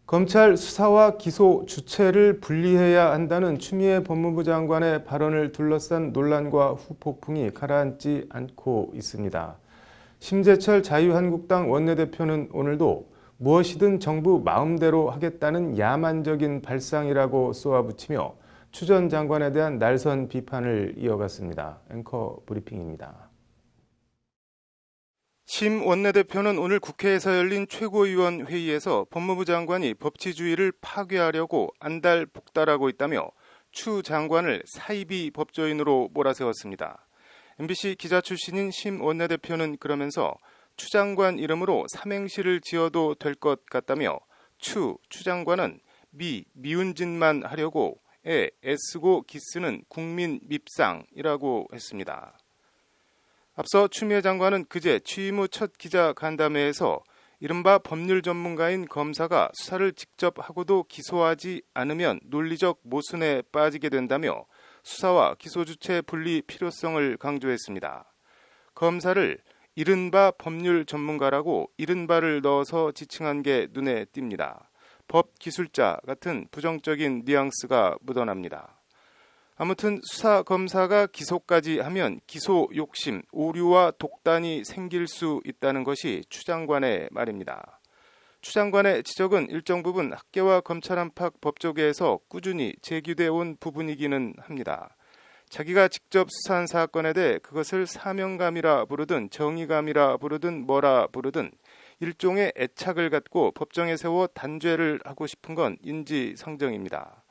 검찰 수사와 기소 주체를 분리해야 한다는 추미애 법무부 장관의 발언을 둘러싼 논란과 후폭풍이 가라앉지 않고 있습니다. 심재철 자유한국당 원내대표는 오늘도 무엇이든 정부 마음대로 하겠다는 야만적인 발상이라고 쏘아붙이며 추 전 장관에 대한 날선 비판을 이어갔습니다. 앵커 브리핑입니다. 심 원내대표는 오늘 국회에서 열린 최고위원 회의에서 법무부 장관이 법치주의를 파괴하려고 안달복달하고 있다며 추 장관을 사이비 법조인으로 몰아세웠습니다. MBC 기자 출신인 심 원내대표는 그러면서 추 장관 이름으로 삼행시를 지어도 될 것 같다며 추 장관은 미운 짓만 하려고 애쓰고 기쓰는 국민 밉상이라고 했습니다. 앞서 추미애 장관은 그제 취임 후 첫 기자 간담회에서 이른바 법률 전문가인 검사가 수사를 직접 하고도 기소하지 않으면 논리적 모순에 빠지게 된다며 수사와 기소 주체 분리 필요성을 강조했습니다. 검사를 이른바 법률 전문가라고 이른바를 넣어서 지칭한 게 눈에 띕니다. 법기술자 같은 부정적인 뉘앙스가 묻어납니다. 아무튼 수사 검사가 기소까지 하면 기소 욕심, 오류와 독단이 생길 수 있다는 것이 추 장관의 말입니다. 추 장관의 지적은 일정 부분 학계와 검찰 안팎 법조계에서 꾸준히 제기돼 온 부분이기는 합니다. 자기가 직접 수사한 사건에 대해 그것을 사명감이라 부르든 정의감이라 부르든 뭐라 부르든 일종의 애착을 갖고 법정에 세워 단죄를 하고 싶은 건 인지상정입니다.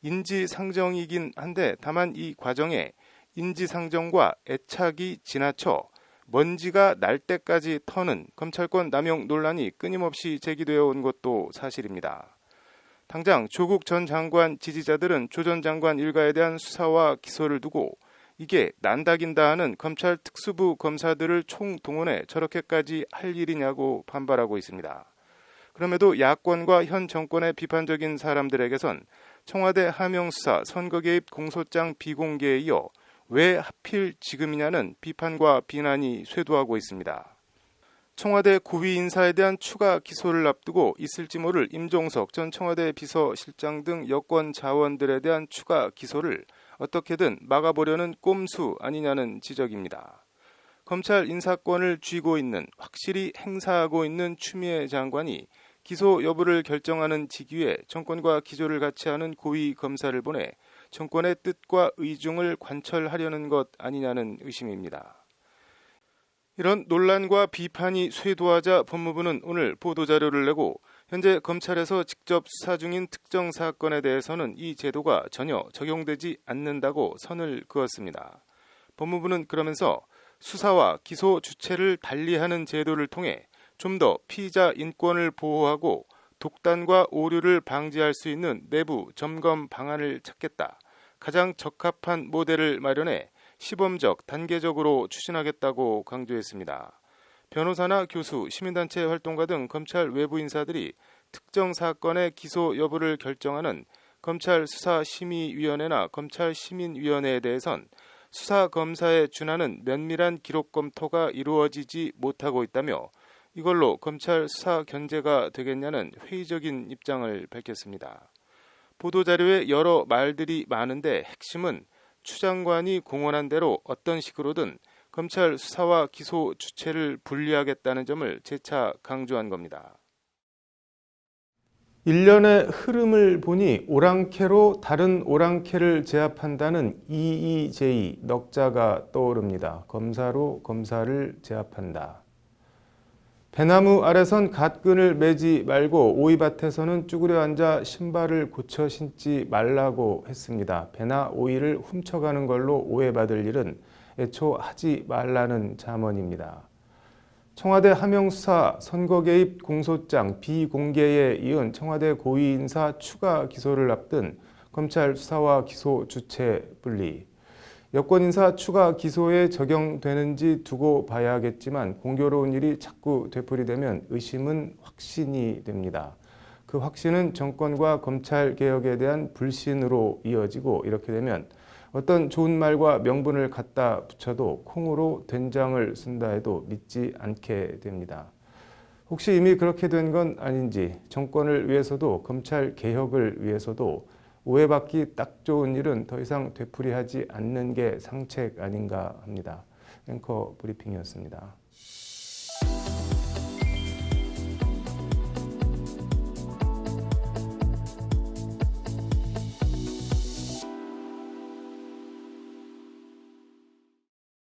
인지상정이긴 한데 다만 이 과정에 인지상정과 애착이 지나쳐 먼지가 날 때까지 터는 검찰권 남용 논란이 끊임없이 제기되어 온 것도 사실입니다. 당장 조국 전 장관 지지자들은 조 전 장관 일가에 대한 수사와 기소를 두고 이게 난다긴다 하는 검찰 특수부 검사들을 총동원해 저렇게까지 할 일이냐고 반발하고 있습니다. 그럼에도 야권과 현 정권의 비판적인 사람들에게선 청와대 하명수사 선거 개입 공소장 비공개에 이어 왜 하필 지금이냐는 비판과 비난이 쇄도하고 있습니다. 청와대 고위 인사에 대한 추가 기소를 앞두고 있을지 모를 임종석 전 청와대 비서실장 등 여권 자원들에 대한 추가 기소를 어떻게든 막아보려는 꼼수 아니냐는 지적입니다. 검찰 인사권을 쥐고 있는, 확실히 행사하고 있는 추미애 장관이 기소 여부를 결정하는 직위에 정권과 기조를 같이 하는 고위 검사를 보내 정권의 뜻과 의중을 관철하려는 것 아니냐는 의심입니다. 이런 논란과 비판이 쇄도하자 법무부는 오늘 보도자료를 내고 현재 검찰에서 직접 수사 중인 특정 사건에 대해서는 이 제도가 전혀 적용되지 않는다고 선을 그었습니다. 법무부는 그러면서 수사와 기소 주체를 달리하는 제도를 통해 좀 더 피의자 인권을 보호하고 독단과 오류를 방지할 수 있는 내부 점검 방안을 찾겠다. 가장 적합한 모델을 마련해 시범적, 단계적으로 추진하겠다고 강조했습니다. 변호사나 교수, 시민단체 활동가 등 검찰 외부 인사들이 특정 사건의 기소 여부를 결정하는 검찰 수사심의위원회나 검찰시민위원회에 대해선 수사검사에 준하는 면밀한 기록 검토가 이루어지지 못하고 있다며 이걸로 검찰 수사 견제가 되겠냐는 회의적인 입장을 밝혔습니다. 보도자료에 여러 말들이 많은데 핵심은 추 장관이 공언한 대로 어떤 식으로든 검찰 수사와 기소 주체를 분리하겠다는 점을 재차 강조한 겁니다. 일련의 흐름을 보니 오랑캐로 다른 오랑캐를 제압한다는 EEJ 넉자가 떠오릅니다. 검사로 검사를 제압한다. 배나무 아래선 갓끈을 매지 말고 오이밭에서는 쭈그려 앉아 신발을 고쳐 신지 말라고 했습니다. 배나 오이를 훔쳐가는 걸로 오해받을 일은 애초 하지 말라는 잠언입니다. 청와대 하명수사 선거 개입 공소장 비공개에 이은 청와대 고위 인사 추가 기소를 앞둔 검찰 수사와 기소 주체 분리. 여권 인사 추가 기소에 적용되는지 두고 봐야겠지만 공교로운 일이 자꾸 되풀이되면 의심은 확신이 됩니다. 그 확신은 정권과 검찰 개혁에 대한 불신으로 이어지고 이렇게 되면 어떤 좋은 말과 명분을 갖다 붙여도 콩으로 된장을 쓴다 해도 믿지 않게 됩니다. 혹시 이미 그렇게 된 건 아닌지 정권을 위해서도 검찰 개혁을 위해서도 오해받기 딱 좋은 일은 더 이상 되풀이하지 않는 게 상책 아닌가 합니다. 앵커 브리핑이었습니다.